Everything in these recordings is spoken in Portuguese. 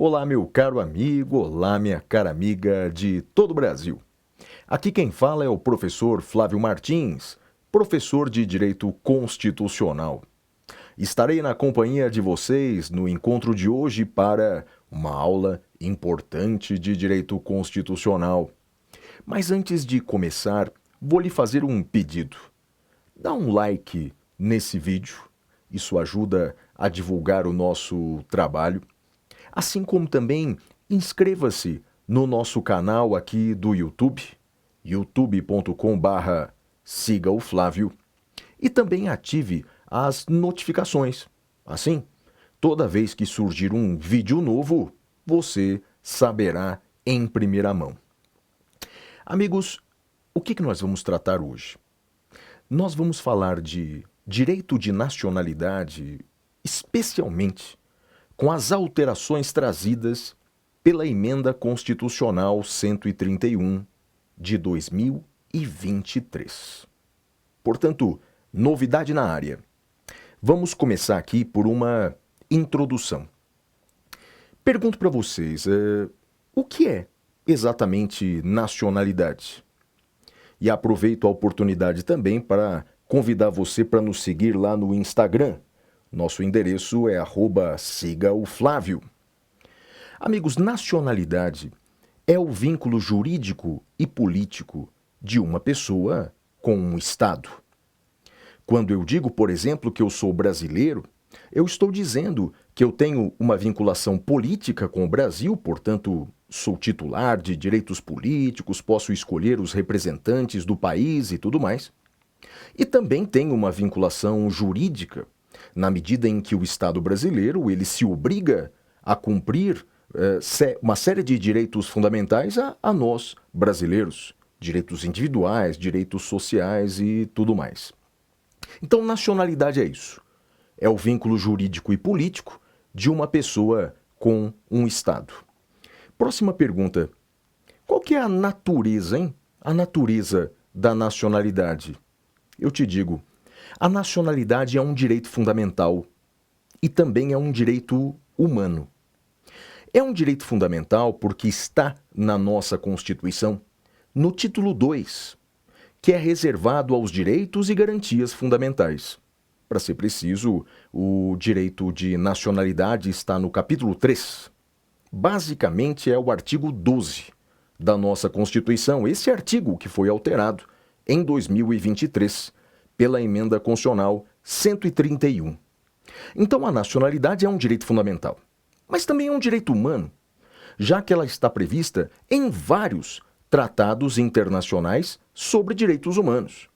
Olá, meu caro amigo, olá, minha cara amiga de todo o Brasil. Aqui quem fala é o professor Flávio Martins, professor de Direito Constitucional. Estarei na companhia de vocês no encontro de hoje para uma aula importante de Direito Constitucional. Mas antes de começar, vou lhe fazer um pedido. Dá um like nesse vídeo, isso ajuda a divulgar o nosso trabalho. Assim como também inscreva-se no nosso canal aqui do YouTube, youtube.com/siga o Flávio, e também ative as notificações. Assim, toda vez que surgir um vídeo novo, você saberá em primeira mão. Amigos, o que nós vamos tratar hoje? Nós vamos falar de direito de nacionalidade, especialmente com as alterações trazidas pela Emenda Constitucional 131 de 2023. Portanto, novidade na área. Vamos começar aqui por uma introdução. Pergunto para vocês, o que é exatamente nacionalidade? E aproveito a oportunidade também para convidar você para nos seguir lá no Instagram. Nosso endereço é @sigaoflávio. Amigos, nacionalidade é o vínculo jurídico e político de uma pessoa com um Estado. Quando eu digo, por exemplo, que eu sou brasileiro, eu estou dizendo que eu tenho uma vinculação política com o Brasil, portanto, sou titular de direitos políticos, posso escolher os representantes do país e tudo mais. E também tenho uma vinculação jurídica, na medida em que o Estado brasileiro ele se obriga a cumprir uma série de direitos fundamentais a nós, brasileiros. Direitos individuais, direitos sociais e tudo mais. Então, nacionalidade é isso. É o vínculo jurídico e político de uma pessoa com um Estado. Próxima pergunta. Qual que é a natureza, hein? A natureza da nacionalidade? Eu te digo, a nacionalidade é um direito fundamental e também é um direito humano. É um direito fundamental porque está na nossa Constituição, no título 2, que é reservado aos direitos e garantias fundamentais. Para ser preciso, o direito de nacionalidade está no capítulo 3. Basicamente é o artigo 12 da nossa Constituição, esse artigo que foi alterado em 2023 pela Emenda Constitucional 131. Então, a nacionalidade é um direito fundamental, mas também é um direito humano, já que ela está prevista em vários tratados internacionais sobre direitos humanos,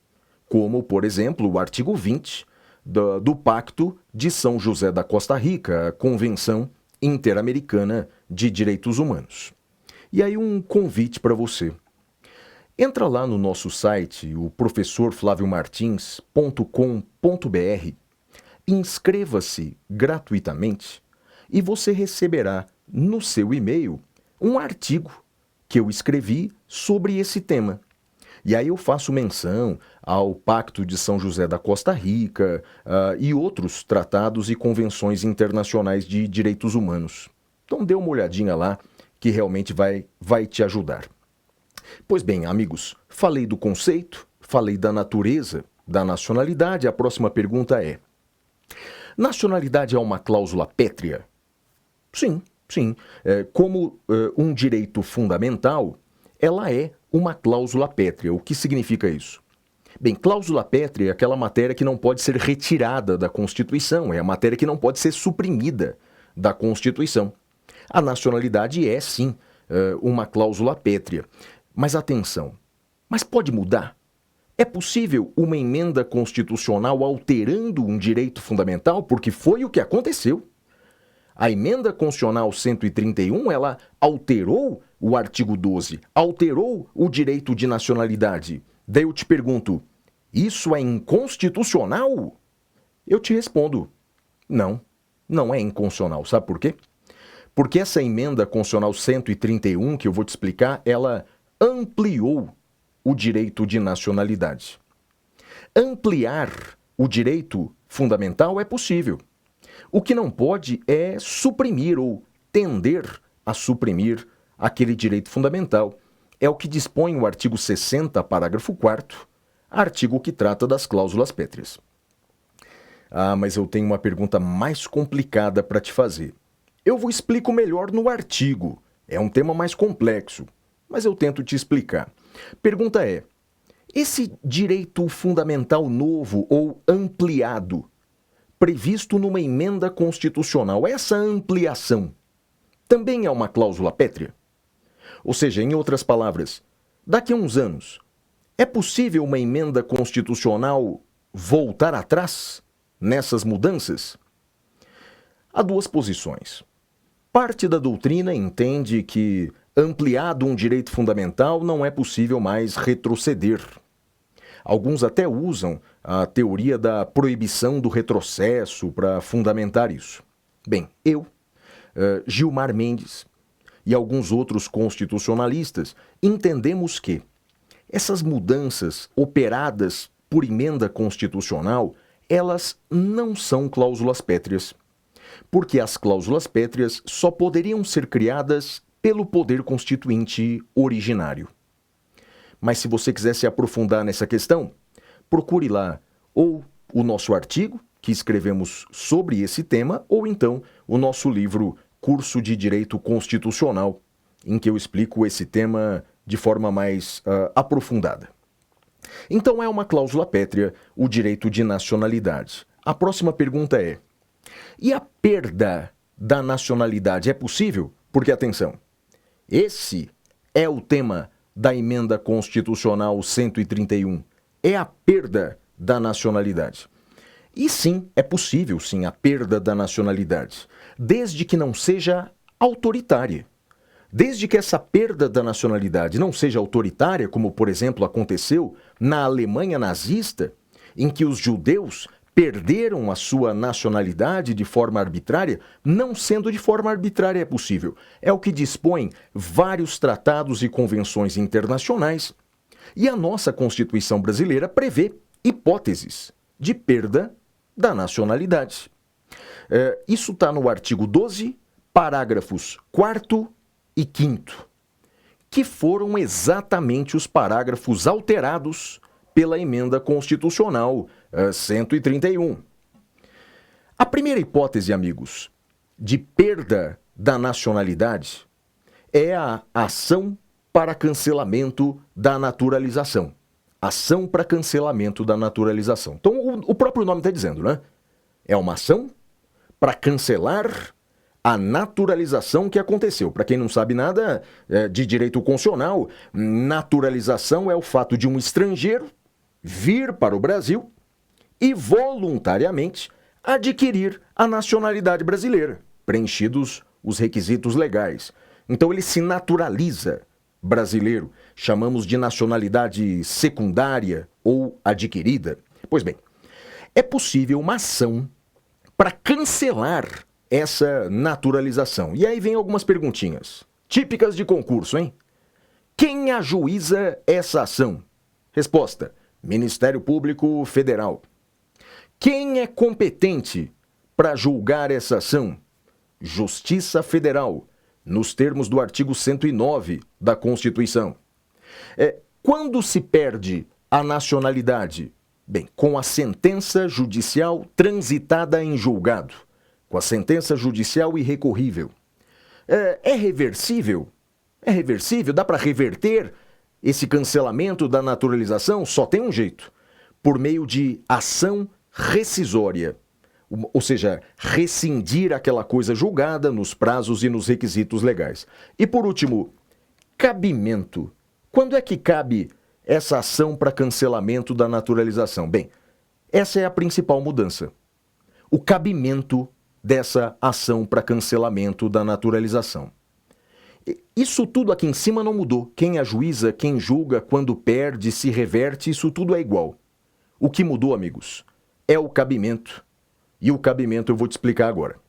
como, por exemplo, o artigo 20 do Pacto de São José da Costa Rica, a Convenção Interamericana de Direitos Humanos. E aí um convite para você. Entra lá no nosso site, o professorflaviomartins.com.br, inscreva-se gratuitamente e você receberá no seu e-mail um artigo que eu escrevi sobre esse tema. E aí eu faço menção ao Pacto de São José da Costa Rica e outros tratados e convenções internacionais de direitos humanos. Então dê uma olhadinha lá que realmente vai te ajudar. Pois bem, amigos, falei do conceito, falei da natureza, da nacionalidade. A próxima pergunta é: nacionalidade é uma cláusula pétrea? Sim, sim. Como um direito fundamental, ela é uma cláusula pétrea. O que significa isso? Bem, cláusula pétrea é aquela matéria que não pode ser retirada da Constituição, é a matéria que não pode ser suprimida da Constituição. A nacionalidade é, sim, uma cláusula pétrea. Mas atenção, mas pode mudar? É possível uma emenda constitucional alterando um direito fundamental? Porque foi o que aconteceu. A Emenda Constitucional 131, ela alterou o artigo 12, alterou o direito de nacionalidade. Daí eu te pergunto, isso é inconstitucional? Eu te respondo, não, não é inconstitucional. Sabe por quê? Porque essa Emenda Constitucional 131, que eu vou te explicar, ela ampliou o direito de nacionalidade. Ampliar o direito fundamental é possível. O que não pode é suprimir ou tender a suprimir aquele direito fundamental. É o que dispõe o artigo 60, parágrafo 4º, artigo que trata das cláusulas pétreas. Ah, mas eu tenho uma pergunta mais complicada para te fazer. Eu vou explicar melhor no artigo. É um tema mais complexo, mas eu tento te explicar. Pergunta é: esse direito fundamental novo ou ampliado, previsto numa emenda constitucional, essa ampliação, também é uma cláusula pétrea? Ou seja, em outras palavras, daqui a uns anos, é possível uma emenda constitucional voltar atrás nessas mudanças? Há duas posições. Parte da doutrina entende que, ampliado um direito fundamental, não é possível mais retroceder. Alguns até usam a teoria da proibição do retrocesso para fundamentar isso. Bem, eu, Gilmar Mendes e alguns outros constitucionalistas entendemos que essas mudanças operadas por emenda constitucional, elas não são cláusulas pétreas, porque as cláusulas pétreas só poderiam ser criadas pelo poder constituinte originário. Mas se você quiser se aprofundar nessa questão, procure lá ou o nosso artigo, que escrevemos sobre esse tema, ou então o nosso livro Curso de Direito Constitucional, em que eu explico esse tema de forma mais aprofundada. Então é uma cláusula pétrea o direito de nacionalidade. A próxima pergunta é: e a perda da nacionalidade é possível? Porque, atenção, esse é o tema da emenda constitucional 131, é a perda da nacionalidade. E sim, é possível sim a perda da nacionalidade, desde que não seja autoritária. Desde que essa perda da nacionalidade não seja autoritária, como por exemplo aconteceu na Alemanha nazista, em que os judeus perderam a sua nacionalidade de forma arbitrária, não sendo de forma arbitrária é possível. É o que dispõem vários tratados e convenções internacionais. E a nossa Constituição brasileira prevê hipóteses de perda da nacionalidade. Isso está no artigo 12, parágrafos 4º e 5º, que foram exatamente os parágrafos alterados pela emenda constitucional 131. A primeira hipótese, amigos, de perda da nacionalidade é a ação para cancelamento da naturalização. Ação para cancelamento da naturalização. Então, o próprio nome está dizendo, né? É uma ação para cancelar a naturalização que aconteceu. Para quem não sabe nada de direito constitucional, naturalização é o fato de um estrangeiro vir para o Brasil e voluntariamente adquirir a nacionalidade brasileira, preenchidos os requisitos legais. Então ele se naturaliza brasileiro, chamamos de nacionalidade secundária ou adquirida. Pois bem, é possível uma ação para cancelar essa naturalização. E aí vem algumas perguntinhas, típicas de concurso, hein? Quem ajuiza essa ação? Resposta: Ministério Público Federal. Quem é competente para julgar essa ação? Justiça Federal, nos termos do artigo 109 da Constituição. Quando se perde a nacionalidade? Bem, com a sentença judicial transitada em julgado, com a sentença judicial irrecorrível. É reversível? É reversível? Dá para reverter esse cancelamento da naturalização? Só tem um jeito: por meio de ação rescisória. Ou seja, rescindir aquela coisa julgada nos prazos e nos requisitos legais. E por último, cabimento. Quando é que cabe essa ação para cancelamento da naturalização? Bem, essa é a principal mudança. O cabimento dessa ação para cancelamento da naturalização. Isso tudo aqui em cima não mudou. Quem ajuiza, quem julga, quando perde, se reverte, isso tudo é igual. O que mudou, amigos, é o cabimento. E o cabimento eu vou te explicar agora.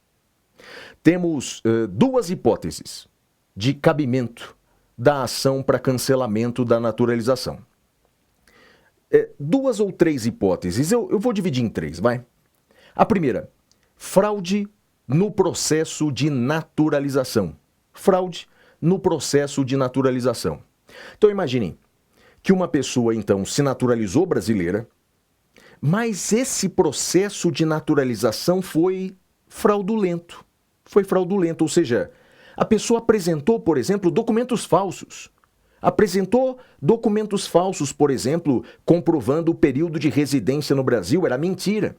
Temos duas hipóteses de cabimento da ação para cancelamento da naturalização. Duas ou três hipóteses, eu vou dividir em três, vai? A primeira, fraude no processo de naturalização. Fraude no processo de naturalização. Então imaginem que uma pessoa então se naturalizou brasileira, mas esse processo de naturalização foi fraudulento. Foi fraudulento, ou seja, a pessoa apresentou, por exemplo, documentos falsos. Apresentou documentos falsos, por exemplo, comprovando o período de residência no Brasil. Era mentira.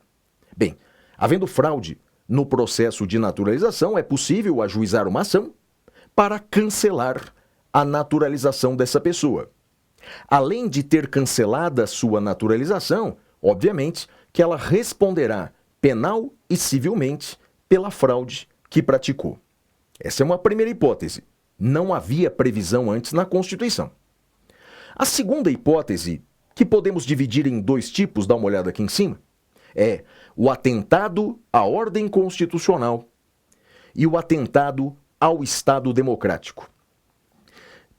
Bem, havendo fraude no processo de naturalização, é possível ajuizar uma ação para cancelar a naturalização dessa pessoa. Além de ter cancelada sua naturalização, obviamente que ela responderá penal e civilmente pela fraude que praticou. Essa é uma primeira hipótese. Não havia previsão antes na Constituição. A segunda hipótese, que podemos dividir em dois tipos, dá uma olhada aqui em cima, é o atentado à ordem constitucional e o atentado ao Estado democrático.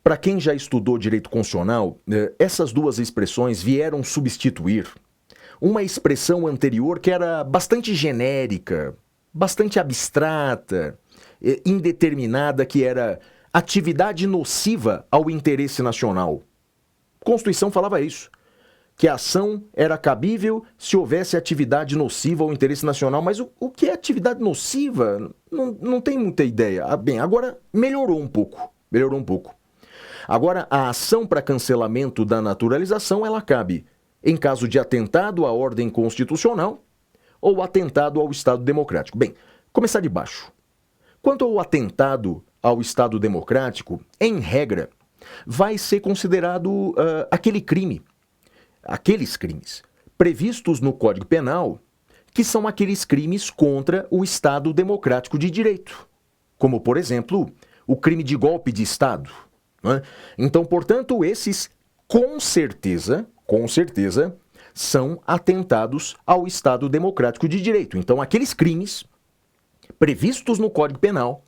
Para quem já estudou direito constitucional, essas duas expressões vieram substituir uma expressão anterior que era bastante genérica, bastante abstrata, indeterminada, que era atividade nociva ao interesse nacional. A Constituição falava isso, que a ação era cabível se houvesse atividade nociva ao interesse nacional. Mas o que é atividade nociva? Não tem muita ideia. Bem, agora melhorou um pouco. Agora, a ação para cancelamento da naturalização, ela cabe em caso de atentado à ordem constitucional ou atentado ao Estado democrático. Bem, começar de baixo. Quanto ao atentado ao Estado democrático, em regra, vai ser considerado aqueles crimes previstos no Código Penal, que são aqueles crimes contra o Estado democrático de direito, como, por exemplo, o crime de golpe de Estado. Né? Então, portanto, esses, com certeza, são atentados ao Estado democrático de direito. Então, aqueles crimes previstos no Código Penal,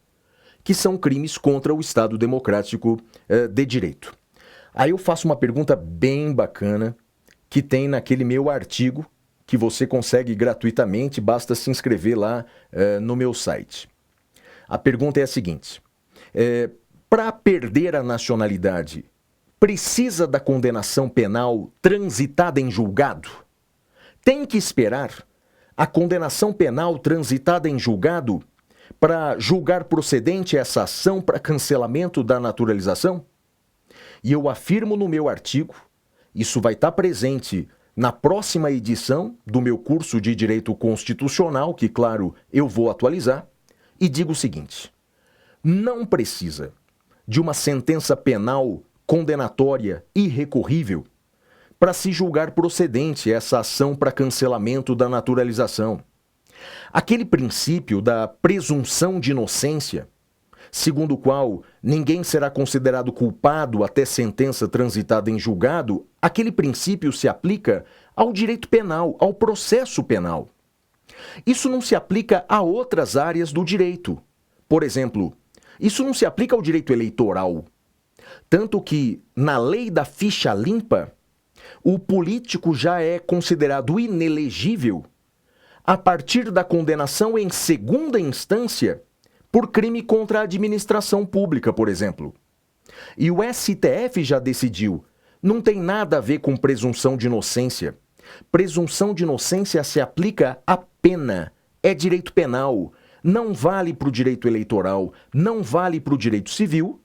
que são crimes contra o Estado democrático de direito. Aí eu faço uma pergunta bem bacana, que tem naquele meu artigo, que você consegue gratuitamente, basta se inscrever lá no meu site. A pergunta é a seguinte: para perder a nacionalidade, precisa da condenação penal transitada em julgado? Tem que esperar a condenação penal transitada em julgado para julgar procedente essa ação para cancelamento da naturalização? E eu afirmo no meu artigo, isso vai estar presente na próxima edição do meu curso de Direito Constitucional, que, claro, eu vou atualizar, e digo o seguinte: não precisa de uma sentença penal condenatória irrecorrível para se julgar procedente essa ação para cancelamento da naturalização. Aquele princípio da presunção de inocência, segundo o qual ninguém será considerado culpado até sentença transitada em julgado, aquele princípio se aplica ao direito penal, ao processo penal. Isso não se aplica a outras áreas do direito. Por exemplo, isso não se aplica ao direito eleitoral. Tanto que, na lei da ficha limpa, o político já é considerado inelegível a partir da condenação em segunda instância por crime contra a administração pública, por exemplo. E o STF já decidiu, não tem nada a ver com presunção de inocência. Presunção de inocência se aplica à pena, é direito penal, não vale para o direito eleitoral, não vale para o direito civil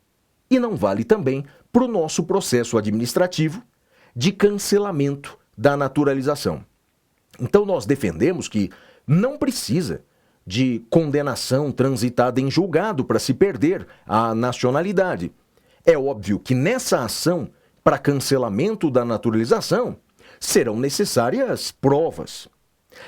e não vale também para o nosso processo administrativo de cancelamento da naturalização. Então nós defendemos que não precisa de condenação transitada em julgado para se perder a nacionalidade. É óbvio que nessa ação para cancelamento da naturalização serão necessárias provas.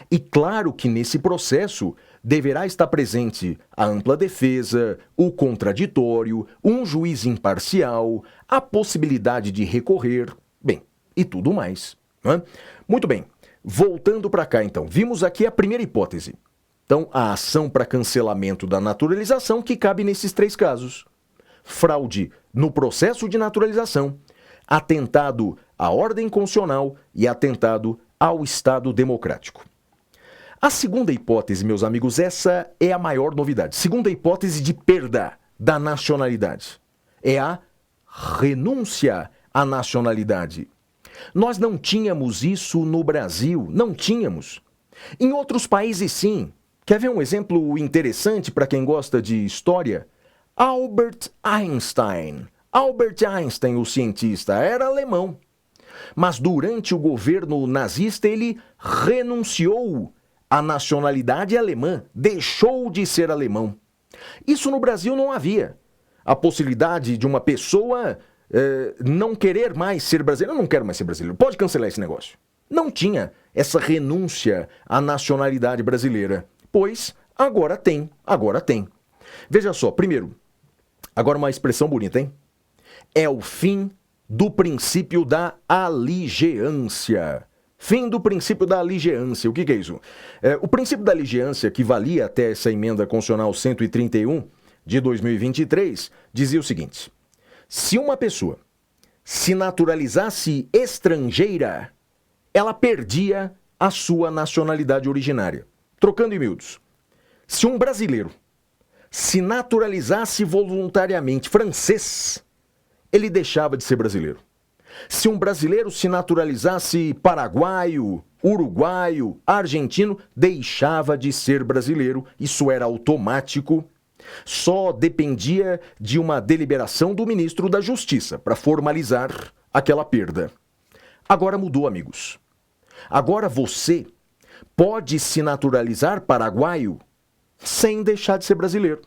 E claro que nesse processo deverá estar presente a ampla defesa, o contraditório, um juiz imparcial, a possibilidade de recorrer, bem, e tudo mais. Né? Muito bem, voltando para cá então, vimos aqui a primeira hipótese. Então, a ação para cancelamento da naturalização que cabe nesses três casos: fraude no processo de naturalização, atentado à ordem constitucional e atentado ao Estado democrático. A segunda hipótese, meus amigos, essa é a maior novidade. Segunda hipótese de perda da nacionalidade é a renúncia à nacionalidade. Nós não tínhamos isso no Brasil, não tínhamos. Em outros países, sim. Quer ver um exemplo interessante para quem gosta de história? Albert Einstein. Albert Einstein, o cientista, era alemão. Mas durante o governo nazista, ele renunciou à nacionalidade alemã, deixou de ser alemão. Isso no Brasil não havia. A possibilidade de uma pessoa não querer mais ser brasileiro. Eu não quero mais ser brasileiro. Pode cancelar esse negócio. Não tinha essa renúncia à nacionalidade brasileira. Pois agora tem, agora tem. Veja só, primeiro, agora uma expressão bonita, hein? É o fim do princípio da aligeância. Fim do princípio da aligeância. O que é isso? O princípio da aligeância, que valia até essa emenda constitucional 131 de 2023, dizia o seguinte: se uma pessoa se naturalizasse estrangeira, ela perdia a sua nacionalidade originária. Trocando em miúdos, se um brasileiro se naturalizasse voluntariamente francês, ele deixava de ser brasileiro. Se um brasileiro se naturalizasse paraguaio, uruguaio, argentino, deixava de ser brasileiro. Isso era automático. Só dependia de uma deliberação do ministro da Justiça para formalizar aquela perda. Agora mudou, amigos. Agora você pode se naturalizar paraguaio sem deixar de ser brasileiro.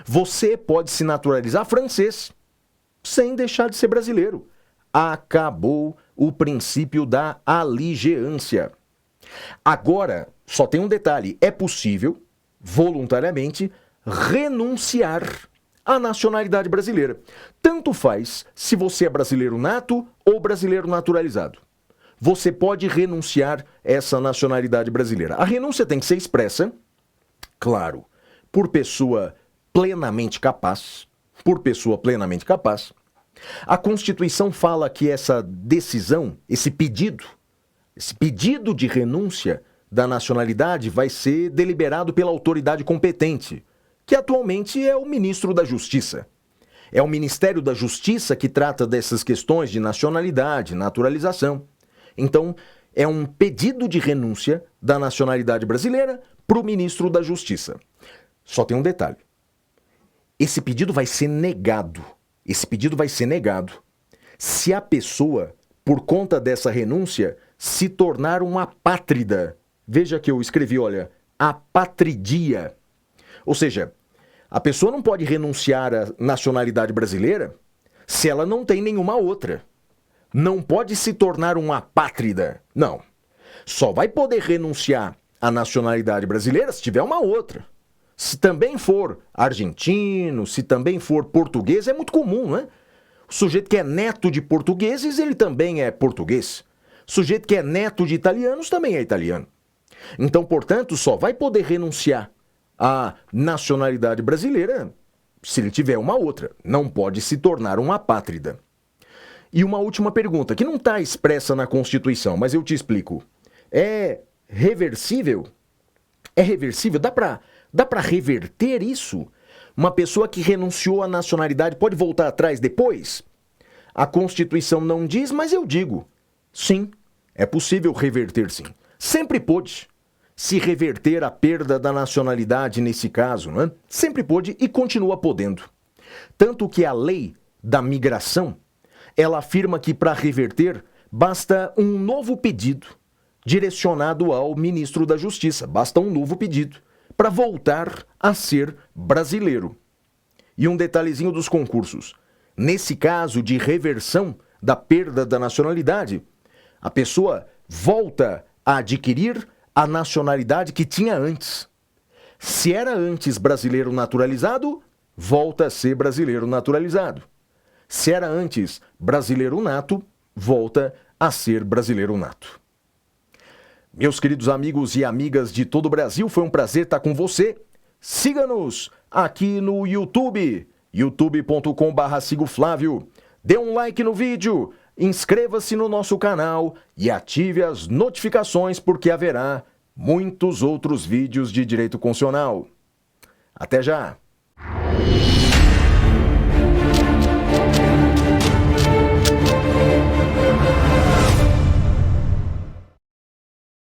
Você pode se naturalizar francês sem deixar de ser brasileiro. Acabou o princípio da aligeância. Agora, só tem um detalhe: é possível, voluntariamente, renunciar à nacionalidade brasileira. Tanto faz se você é brasileiro nato ou brasileiro naturalizado. Você pode renunciar essa nacionalidade brasileira. A renúncia tem que ser expressa, claro, por pessoa plenamente capaz. Por pessoa plenamente capaz. A Constituição fala que essa decisão, esse pedido de renúncia da nacionalidade vai ser deliberado pela autoridade competente, que atualmente é o ministro da Justiça. É o Ministério da Justiça que trata dessas questões de nacionalidade, naturalização. Então, é um pedido de renúncia da nacionalidade brasileira para o ministro da Justiça. Só tem um detalhe. Esse pedido vai ser negado. Esse pedido vai ser negado se a pessoa, por conta dessa renúncia, se tornar uma apátrida. Veja que eu escrevi, olha, apatridia. Ou seja, a pessoa não pode renunciar à nacionalidade brasileira se ela não tem nenhuma outra. Não pode se tornar uma apátrida. Não. Só vai poder renunciar à nacionalidade brasileira se tiver uma outra. Se também for argentino, se também for português, é muito comum, né? O sujeito que é neto de portugueses, ele também é português. O sujeito que é neto de italianos também é italiano. Então, portanto, só vai poder renunciar à nacionalidade brasileira se ele tiver uma outra. Não pode se tornar uma apátrida. E uma última pergunta, que não está expressa na Constituição, mas eu te explico. É reversível? É reversível? Dá para reverter isso? Uma pessoa que renunciou à nacionalidade pode voltar atrás depois? A Constituição não diz, mas eu digo. Sim, é possível reverter sim. Sempre pôde se reverter a perda da nacionalidade nesse caso, né? Sempre pôde e continua podendo. Tanto que a lei da migração, ela afirma que para reverter basta um novo pedido direcionado ao ministro da Justiça. Basta um novo pedido para voltar a ser brasileiro. E um detalhezinho dos concursos. Nesse caso de reversão da perda da nacionalidade, a pessoa volta a adquirir a nacionalidade que tinha antes. Se era antes brasileiro naturalizado, volta a ser brasileiro naturalizado. Se era antes brasileiro nato, volta a ser brasileiro nato. Meus queridos amigos e amigas de todo o Brasil, foi um prazer estar com você. Siga-nos aqui no YouTube, youtube.com/sigoflávio. Dê um like no vídeo, inscreva-se no nosso canal e ative as notificações porque haverá muitos outros vídeos de direito constitucional. Até já!